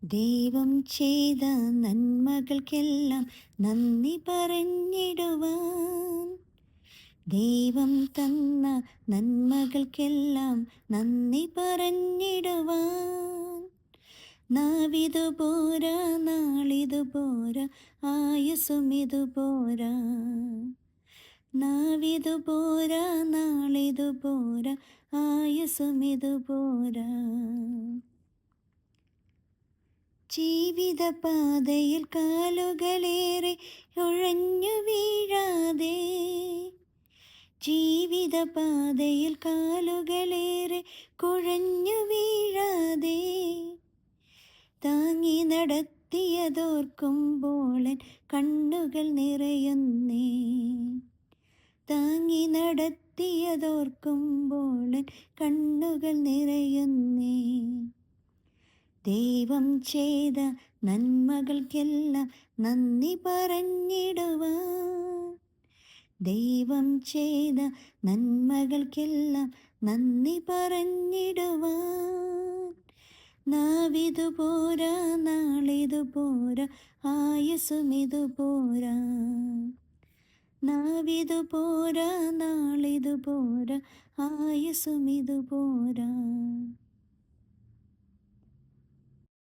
ദൈവം ചെയ്ത നന്മകൾക്കെല്ലാം നന്ദി പറഞ്ഞിടുവാൻ, ദൈവം തന്ന നന്മകൾക്കെല്ലാം നന്ദി പറഞ്ഞിടുവാൻ. നാവിതു പോരാ, നാളിതു പോരാ, ആയുസുമിതു പോരാ. നാവിതു പോരാ, നാളിതു പോരാ, ആയുസുമിതു പോരാ. ജീവിതപാതയിൽ കാലുകളേറെ ഉഴഞ്ഞു വീഴാതെ, ജീവിതപാതയിൽ കാലുകളേറെ കുഴഞ്ഞു വീഴാതെ, താങ്ങി നടത്തിയതോർക്കുമ്പോളൻ കണ്ണുകൾ നിറയുന്നേ. താങ്ങി നടത്തിയതോർക്കുമ്പോളൻ കണ്ണുകൾ നിറയുന്നേ. ദൈവം ചെയ്ത നന്മകൾക്കെല്ലാം നന്ദി പറഞ്ഞിടുവാൻ, ദൈവം ചെയ്ത നന്മകൾക്കെല്ലാം നന്ദി പറഞ്ഞിടുവാൻ. നാവിതു പോരാ, നാളിതു പോരാ, ആയുസുമിതു പോരാ. നാവിതു പോരാ, നാളിതു പോരാ, ആയുസുമിതു പോരാ.